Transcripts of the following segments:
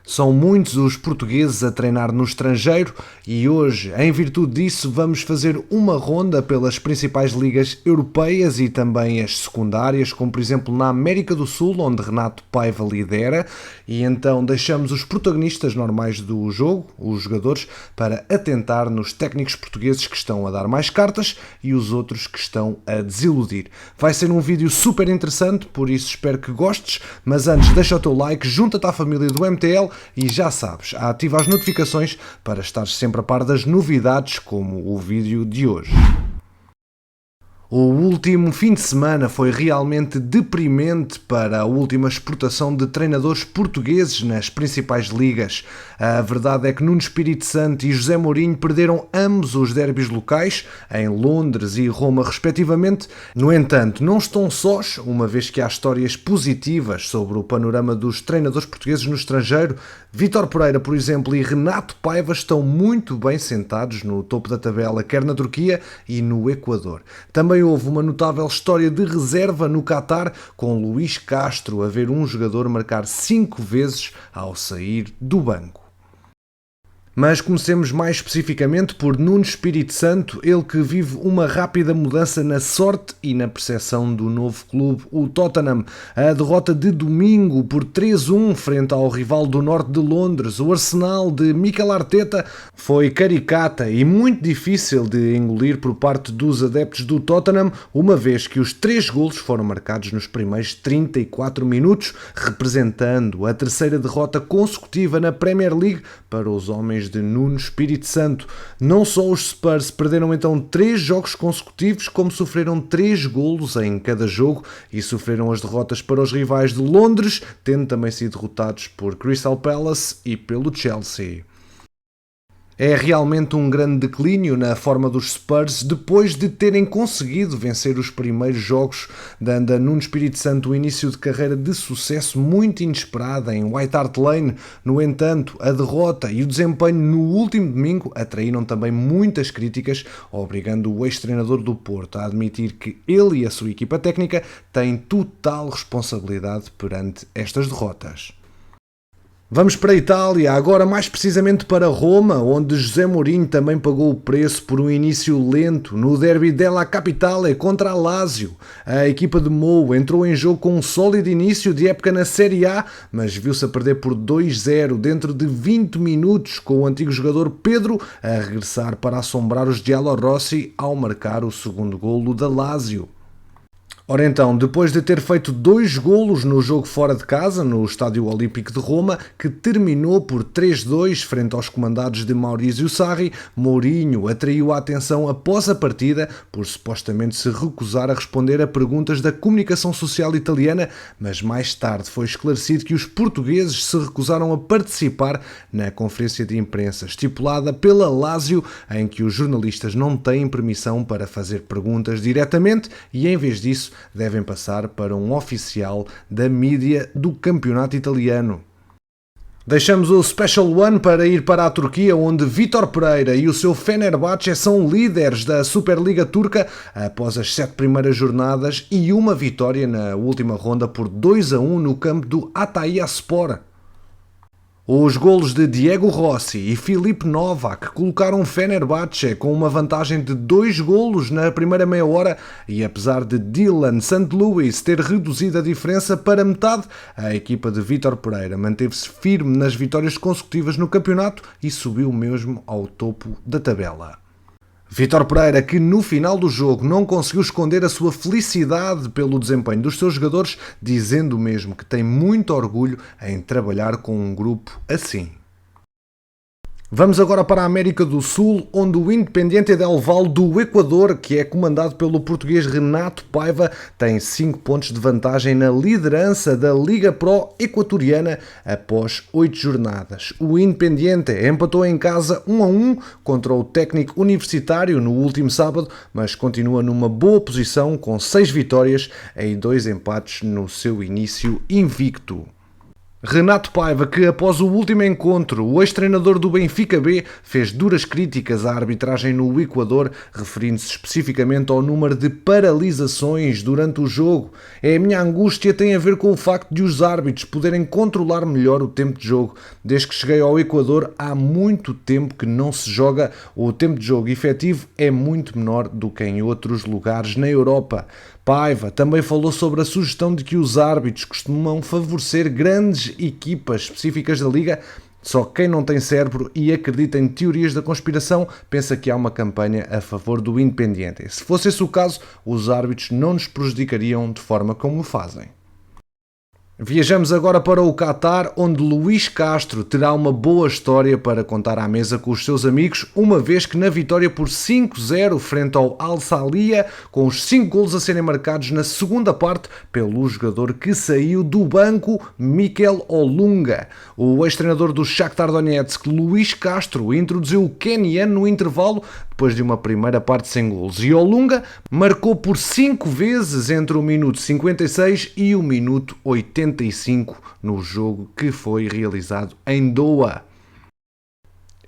São muitos os portugueses a treinar no estrangeiro e hoje, em virtude disso, vamos fazer uma ronda pelas principais ligas europeias e também as secundárias, como por exemplo na América do Sul, onde Renato Paiva lidera, e então deixamos os protagonistas normais do jogo, os jogadores, para atentar nos técnicos portugueses que estão a dar mais cartas e os outros que estão a desiludir. Vai ser um vídeo super interessante, por isso espero que gostes, mas antes deixa o teu like, junta-te à família do MTL e já sabes, ativa as notificações para estar sempre a par das novidades como o vídeo de hoje. O último fim de semana foi realmente deprimente para a última exportação de treinadores portugueses nas principais ligas. A verdade é que Nuno Espírito Santo e José Mourinho perderam ambos os derbys locais, em Londres e Roma respectivamente. No entanto, não estão sós, uma vez que há histórias positivas sobre o panorama dos treinadores portugueses no estrangeiro. Vítor Pereira, por exemplo, e Renato Paiva estão muito bem sentados no topo da tabela, quer na Turquia e no Equador. Também houve uma notável história de reserva no Qatar, com Luís Castro a ver um jogador marcar 5 vezes ao sair do banco. Mas comecemos mais especificamente por Nuno Espírito Santo, ele que vive uma rápida mudança na sorte e na percepção do novo clube, o Tottenham. A derrota de domingo por 3-1 frente ao rival do norte de Londres, o Arsenal de Mikel Arteta, foi caricata e muito difícil de engolir por parte dos adeptos do Tottenham, uma vez que os 3 golos foram marcados nos primeiros 34 minutos, representando a terceira derrota consecutiva na Premier League para os homens de Nuno Espírito Santo. Não só os Spurs perderam então 3 jogos consecutivos, como sofreram 3 golos em cada jogo e sofreram as derrotas para os rivais de Londres, tendo também sido derrotados por Crystal Palace e pelo Chelsea. É realmente um grande declínio na forma dos Spurs depois de terem conseguido vencer os primeiros jogos, dando a Nuno Espírito Santo o início de carreira de sucesso muito inesperado em White Hart Lane. No entanto, a derrota e o desempenho no último domingo atraíram também muitas críticas, obrigando o ex-treinador do Porto a admitir que ele e a sua equipa técnica têm total responsabilidade perante estas derrotas. Vamos para a Itália, agora mais precisamente para Roma, onde José Mourinho também pagou o preço por um início lento no derby della Capitale contra a Lazio. A equipa de Mou entrou em jogo com um sólido início de época na Série A, mas viu-se a perder por 2-0 dentro de 20 minutos, com o antigo jogador Pedro a regressar para assombrar os giallorossi ao marcar o segundo golo da Lazio. Ora então, depois de ter feito 2 golos no jogo fora de casa, no Estádio Olímpico de Roma, que terminou por 3-2 frente aos comandados de Maurizio Sarri, Mourinho atraiu a atenção após a partida por supostamente se recusar a responder a perguntas da comunicação social italiana, mas mais tarde foi esclarecido que os portugueses se recusaram a participar na conferência de imprensa estipulada pela Lazio, em que os jornalistas não têm permissão para fazer perguntas diretamente e, em vez disso, devem passar para um oficial da mídia do campeonato italiano. Deixamos o Special One para ir para a Turquia, onde Vítor Pereira e o seu Fenerbahçe são líderes da Superliga Turca após as 7 primeiras jornadas e uma vitória na última ronda por 2-1 no campo do Hatayspor. Os golos de Diego Rossi e Filipe Novak colocaram Fenerbahçe com uma vantagem de 2 golos na primeira meia hora e apesar de Dylan St. Louis ter reduzido a diferença para metade, a equipa de Vítor Pereira manteve-se firme nas vitórias consecutivas no campeonato e subiu mesmo ao topo da tabela. Vítor Pereira, que no final do jogo não conseguiu esconder a sua felicidade pelo desempenho dos seus jogadores, dizendo mesmo que tem muito orgulho em trabalhar com um grupo assim. Vamos agora para a América do Sul, onde o Independiente del Valle do Equador, que é comandado pelo português Renato Paiva, tem 5 pontos de vantagem na liderança da Liga Pro equatoriana após 8 jornadas. O Independiente empatou em casa 1-1 contra o Técnico Universitário no último sábado, mas continua numa boa posição com 6 vitórias e 2 empates no seu início invicto. Renato Paiva, que após o último encontro, o ex-treinador do Benfica B, fez duras críticas à arbitragem no Equador, referindo-se especificamente ao número de paralisações durante o jogo. A minha angústia tem a ver com o facto de os árbitros poderem controlar melhor o tempo de jogo. Desde que cheguei ao Equador, há muito tempo que não se joga, o tempo de jogo efetivo é muito menor do que em outros lugares na Europa. Paiva também falou sobre a sugestão de que os árbitros costumam favorecer grandes equipas específicas da Liga. Só quem não tem cérebro e acredita em teorias da conspiração pensa que há uma campanha a favor do Independiente. Se fosse esse o caso, os árbitros não nos prejudicariam de forma como o fazem. Viajamos agora para o Qatar, onde Luís Castro terá uma boa história para contar à mesa com os seus amigos, uma vez que na vitória por 5-0 frente ao Al Salia, com os 5 golos a serem marcados na segunda parte pelo jogador que saiu do banco, Mikel Olunga. O ex-treinador do Shakhtar Donetsk, Luís Castro, introduziu o queniano no intervalo depois de uma primeira parte sem golos, e Olunga marcou por 5 vezes entre o minuto 56 e o minuto 85 no jogo que foi realizado em Doha.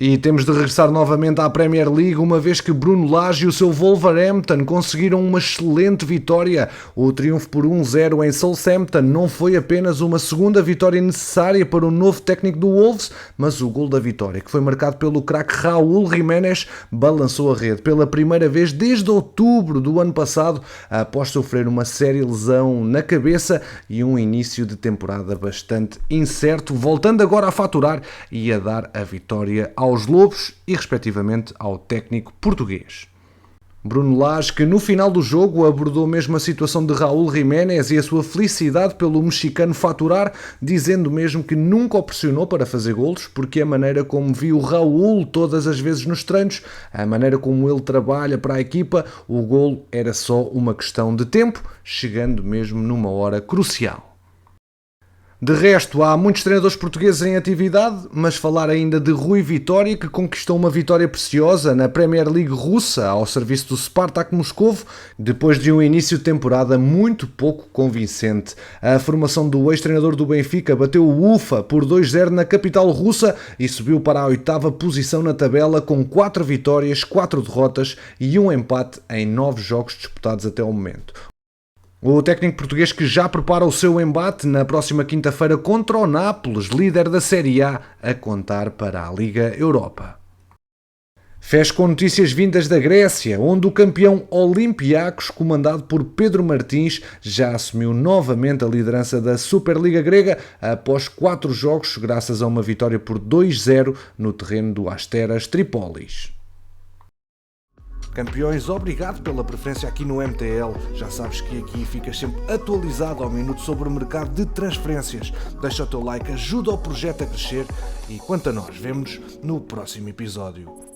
E temos de regressar novamente à Premier League, uma vez que Bruno Lage e o seu Wolverhampton conseguiram uma excelente vitória. O triunfo por 1-0 em Southampton não foi apenas uma segunda vitória necessária para o novo técnico do Wolves, mas o gol da vitória, que foi marcado pelo craque Raúl Jiménez, balançou a rede pela primeira vez desde outubro do ano passado, após sofrer uma séria lesão na cabeça e um início de temporada bastante incerto, voltando agora a faturar e a dar a vitória aos Lobos e, respectivamente, ao técnico português. Bruno Lage, que no final do jogo abordou mesmo a situação de Raúl Jiménez e a sua felicidade pelo mexicano faturar, dizendo mesmo que nunca o pressionou para fazer golos, porque a maneira como viu Raúl todas as vezes nos treinos, a maneira como ele trabalha para a equipa, o golo era só uma questão de tempo, chegando mesmo numa hora crucial. De resto, há muitos treinadores portugueses em atividade, mas falar ainda de Rui Vitória, que conquistou uma vitória preciosa na Premier League russa ao serviço do Spartak Moscovo, depois de um início de temporada muito pouco convincente. A formação do ex-treinador do Benfica bateu o Ufa por 2-0 na capital russa e subiu para a 8ª posição na tabela com 4 vitórias, 4 derrotas e um empate em 9 jogos disputados até o momento. O técnico português que já prepara o seu embate na próxima quinta-feira contra o Nápoles, líder da Série A contar para a Liga Europa. Fecho com notícias vindas da Grécia, onde o campeão Olympiacos, comandado por Pedro Martins, já assumiu novamente a liderança da Superliga grega após 4 jogos, graças a uma vitória por 2-0 no terreno do Asteras Tripolis. Campeões, obrigado pela preferência aqui no MTL. Já sabes que aqui ficas sempre atualizado ao minuto sobre o mercado de transferências. Deixa o teu like, ajuda o projeto a crescer e quanto a nós, vemo-nos no próximo episódio.